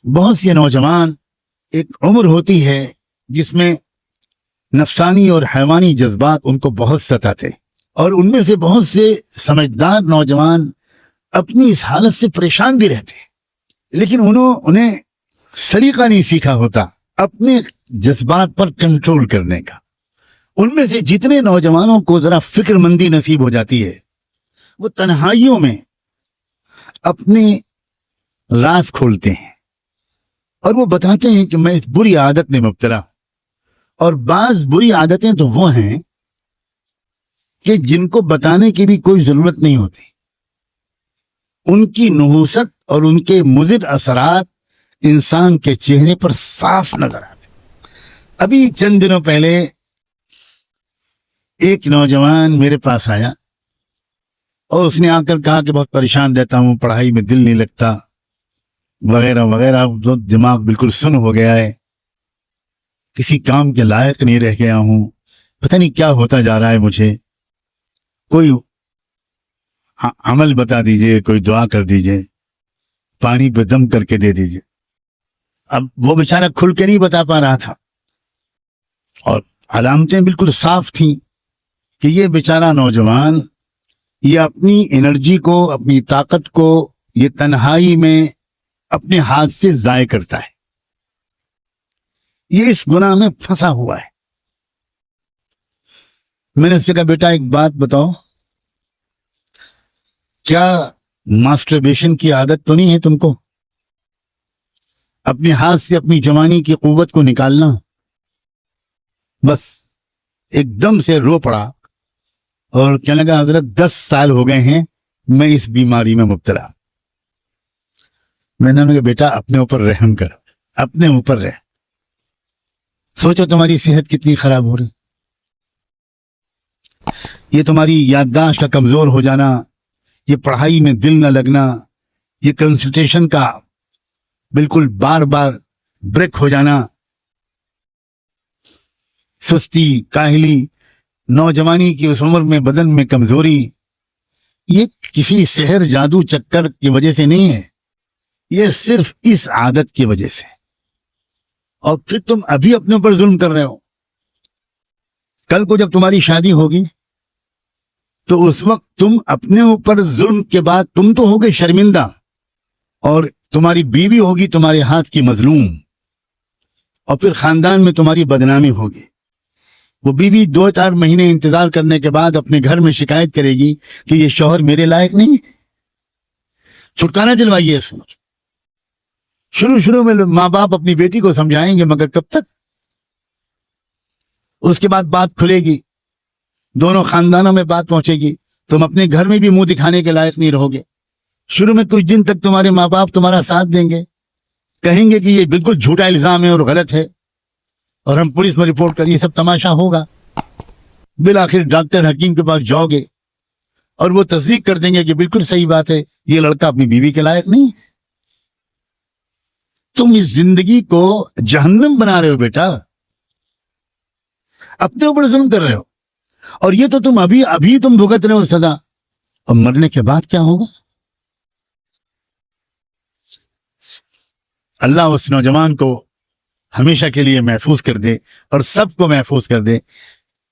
بہت سے نوجوان ایک عمر ہوتی ہے جس میں نفسانی اور حیوانی جذبات ان کو بہت ستاتے، اور ان میں سے بہت سے سمجھدار نوجوان اپنی اس حالت سے پریشان بھی رہتے، لیکن انہیں سلیقہ نہیں سیکھا ہوتا اپنے جذبات پر کنٹرول کرنے کا۔ ان میں سے جتنے نوجوانوں کو ذرا فکر مندی نصیب ہو جاتی ہے، وہ تنہائیوں میں اپنے راز کھولتے ہیں اور وہ بتاتے ہیں کہ میں اس بری عادت میں مبتلا ہوں۔ اور بعض بری عادتیں تو وہ ہیں کہ جن کو بتانے کی بھی کوئی ضرورت نہیں ہوتی، ان کی نحوست اور ان کے مضر اثرات انسان کے چہرے پر صاف نظر آتے۔ ابھی چند دنوں پہلے ایک نوجوان میرے پاس آیا اور اس نے آ کر کہا کہ بہت پریشان رہتا ہوں، پڑھائی میں دل نہیں لگتا وغیرہ وغیرہ، دماغ بالکل سن ہو گیا ہے، کسی کام کے لائق نہیں رہ گیا ہوں، پتہ نہیں کیا ہوتا جا رہا ہے، مجھے کوئی عمل بتا دیجئے، کوئی دعا کر دیجئے، پانی پہ دم کر کے دے دیجئے۔ اب وہ بیچارہ کھل کے نہیں بتا پا رہا تھا، اور علامتیں بالکل صاف تھیں کہ یہ بیچارہ نوجوان یہ اپنی انرجی کو، اپنی طاقت کو یہ تنہائی میں اپنے ہاتھ سے ضائع کرتا ہے، یہ اس گناہ میں پھنسا ہوا ہے۔ میں نے اس سے کہا بیٹا ایک بات بتاؤ، کیا ماسٹربیشن کی عادت تو نہیں ہے تم کو؟ اپنے ہاتھ سے اپنی جوانی کی قوت کو نکالنا؟ بس ایک دم سے رو پڑا اور کہنے لگا حضرت 10 سال ہو گئے ہیں میں اس بیماری میں مبتلا۔ میں نے کہا بیٹا اپنے اوپر رحم کر، اپنے اوپر رہ، سوچو تمہاری صحت کتنی خراب ہو رہی، یہ تمہاری یادداشت کا کمزور ہو جانا، یہ پڑھائی میں دل نہ لگنا، یہ کنسنٹریشن کا بالکل بار بار بریک ہو جانا، سستی، کاہلی، نوجوانی کی اس عمر میں بدن میں کمزوری، یہ کسی سحر جادو چکر کی وجہ سے نہیں ہے، یہ صرف اس عادت کی وجہ سے۔ اور پھر تم ابھی اپنے اوپر ظلم کر رہے ہو، کل کو جب تمہاری شادی ہوگی تو اس وقت تم اپنے اوپر ظلم کے بعد تم تو ہوگے شرمندہ، اور تمہاری بیوی ہوگی تمہارے ہاتھ کی مظلوم، اور پھر خاندان میں تمہاری بدنامی ہوگی۔ وہ بیوی 2-4 مہینے انتظار کرنے کے بعد اپنے گھر میں شکایت کرے گی کہ یہ شوہر میرے لائق نہیں۔ چھٹکارا دلوائیے اس میں۔ شروع میں ماں باپ اپنی بیٹی کو سمجھائیں گے، مگر کب تک؟ اس کے بعد بات کھلے گی، دونوں خاندانوں میں بات پہنچے گی، تم اپنے گھر میں بھی منہ دکھانے کے لائق نہیں رہو گے۔ شروع میں کچھ دن تک تمہارے ماں باپ تمہارا ساتھ دیں گے، کہیں گے کہ یہ بالکل جھوٹا الزام ہے اور غلط ہے، اور ہم پولیس میں رپورٹ کریں، یہ سب تماشا ہوگا۔ بالآخر ڈاکٹر حکیم کے پاس جاؤ گے اور وہ تصدیق کر دیں گے کہ بالکل صحیح بات ہے، یہ لڑکا اپنی بیوی کے لائق نہیں ہے۔ تم اس زندگی کو جہنم بنا رہے ہو بیٹا، اپنے اوپر ظلم کر رہے ہو، اور یہ تو تم ابھی تم بھگت رہے ہو سزا، اور مرنے کے بعد کیا ہوگا؟ اللہ اس نوجوان کو ہمیشہ کے لیے محفوظ کر دے اور سب کو محفوظ کر دے۔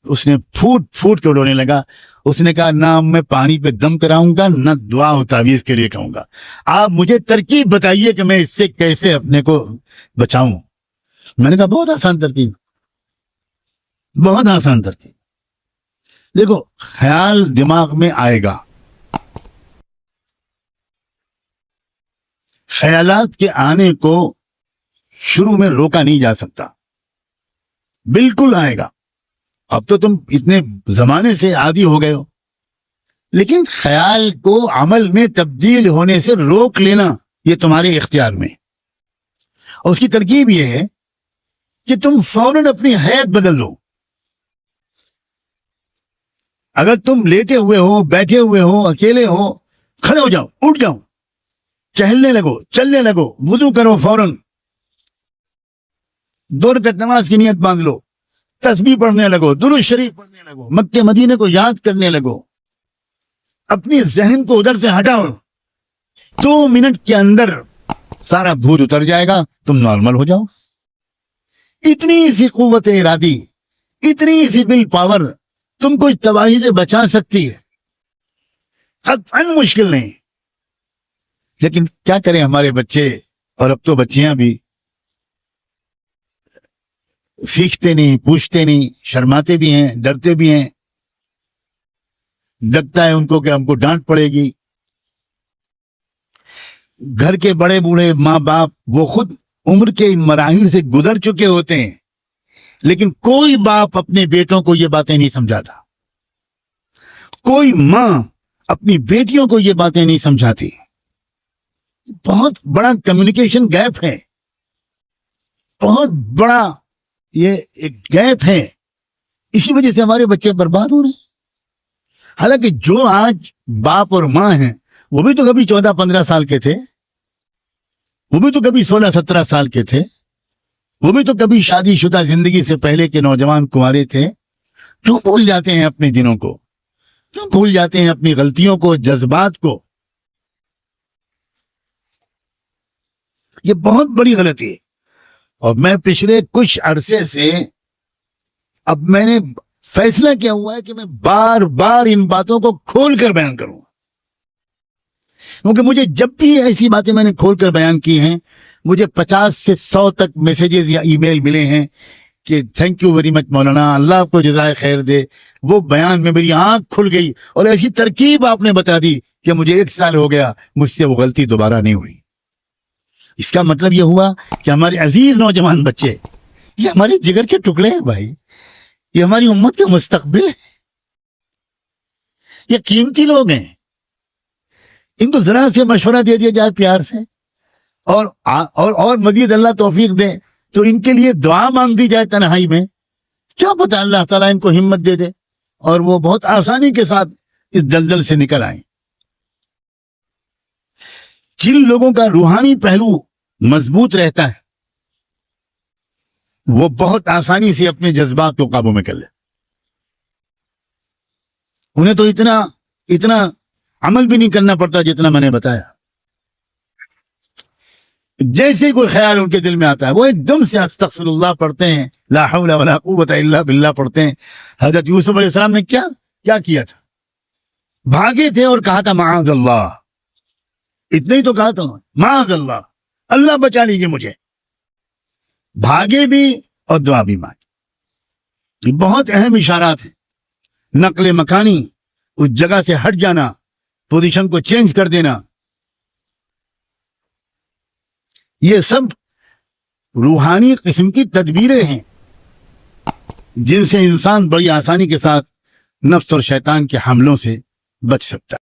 اس نے پھوٹ کے رونے لگا، اس نے کہا نہ میں پانی پہ دم کراؤں گا، نہ دعا و تعویذ کے لیے کہوں گا، آپ مجھے ترکیب بتائیے کہ میں اس سے کیسے اپنے کو بچاؤں۔ میں نے کہا بہت آسان ترکیب، بہت آسان ترکیب۔ دیکھو، خیال دماغ میں آئے گا، خیالات کے آنے کو شروع میں روکا نہیں جا سکتا، بالکل آئے گا۔ اب تو تم اتنے زمانے سے عادی ہو گئے ہو، لیکن خیال کو عمل میں تبدیل ہونے سے روک لینا یہ تمہارے اختیار میں۔ اور اس کی ترکیب یہ ہے کہ تم فوراً اپنی حیت بدل لو۔ اگر تم لیٹے ہوئے ہو، بیٹھے ہوئے ہو، اکیلے ہو، کھڑے ہو جاؤ، اٹھ جاؤ، چہلنے لگو، چلنے لگو، وضو کرو، فوراً 2 رکعت نماز کی نیت باندھ لو، تسبیح پڑھنے لگو، درود شریف پڑھنے لگو، مکے مدینے کو یاد کرنے لگو، اپنی ذہن کو ادھر سے ہٹاؤ۔ 2 منٹ کے اندر سارا بھوت اتر جائے گا، تم نارمل ہو جاؤ. اتنی سی قوت ارادی، اتنی سی ول پاور تم کو اس تباہی سے بچا سکتی ہے. قطعاً مشکل نہیں. لیکن کیا کریں ہمارے بچے، اور اب تو بچیاں بھی سیکھتے نہیں، پوچھتے نہیں، شرماتے بھی ہیں، ڈرتے بھی ہیں. لگتا ہے ان کو کہ ہم کو ڈانٹ پڑے گی. گھر کے بڑے بوڑھے ماں باپ وہ خود عمر کے ان مراحل سے گزر چکے ہوتے ہیں، لیکن کوئی باپ اپنے بیٹوں کو یہ باتیں نہیں سمجھاتا. کوئی ماں اپنی بیٹیوں کو یہ باتیں نہیں سمجھاتی. بہت بڑا کمیونیکیشن گیپ ہے، بہت بڑا یہ ایک گیپ ہے. اسی وجہ سے ہمارے بچے برباد ہو رہے ہیں. حالانکہ جو آج باپ اور ماں ہیں وہ بھی تو کبھی 14-15 سال کے تھے، وہ بھی تو کبھی 16-17 سال کے تھے، وہ بھی تو کبھی شادی شدہ زندگی سے پہلے کے نوجوان کنوارے تھے. کیوں بھول جاتے ہیں اپنے دنوں کو؟ کیوں بھول جاتے ہیں اپنی غلطیوں کو، جذبات کو؟ یہ بہت بڑی غلطی ہے. اور میں پچھلے کچھ عرصے سے اب میں نے فیصلہ کیا ہوا ہے کہ میں بار بار ان باتوں کو کھول کر بیان کروں. کیونکہ مجھے جب بھی ایسی باتیں میں نے کھول کر بیان کی ہیں، مجھے 50 سے 100 تک میسیجز یا ای میل ملے ہیں کہ تھینک یو ویری مچ مولانا، اللہ آپ کو جزائے خیر دے. وہ بیان میں میری آنکھ کھل گئی، اور ایسی ترکیب آپ نے بتا دی کہ مجھے 1 سال ہو گیا، مجھ سے وہ غلطی دوبارہ نہیں ہوئی. اس کا مطلب یہ ہوا کہ ہمارے عزیز نوجوان بچے یہ ہمارے جگر کے ٹکڑے ہیں بھائی، یہ ہماری امت کا مستقبل ہے، یہ قیمتی لوگ ہیں. ان کو ذرا سے مشورہ دے دیا جائے پیار سے، اور مزید اللہ توفیق دے تو ان کے لیے دعا مانگ دی جائے تنہائی میں. کیا پتہ اللہ تعالیٰ ان کو ہمت دے دے اور وہ بہت آسانی کے ساتھ اس دلدل سے نکل آئیں. جن لوگوں کا روحانی پہلو مضبوط رہتا ہے وہ بہت آسانی سے اپنے جذبات کو قابو میں کر لے. انہیں تو اتنا عمل بھی نہیں کرنا پڑتا جتنا میں نے بتایا. جیسے کوئی خیال ان کے دل میں آتا ہے وہ ایک دم سے استغفر اللہ پڑھتے ہیں، لا حول ولا قوت الا باللہ پڑھتے ہیں. حضرت یوسف علیہ السلام نے کیا کیا تھا؟ بھاگے تھے اور کہا تھا معاذ اللہ. اتنا ہی تو کہا تھا، معاذ اللہ، اللہ بچا لیجیے مجھے. بھاگے بھی اور دعا بھی مانگی. یہ بہت اہم اشارات ہیں. نقل مکانی، اس جگہ سے ہٹ جانا، پوزیشن کو چینج کر دینا، یہ سب روحانی قسم کی تدبیریں ہیں جن سے انسان بڑی آسانی کے ساتھ نفس اور شیطان کے حملوں سے بچ سکتا ہے.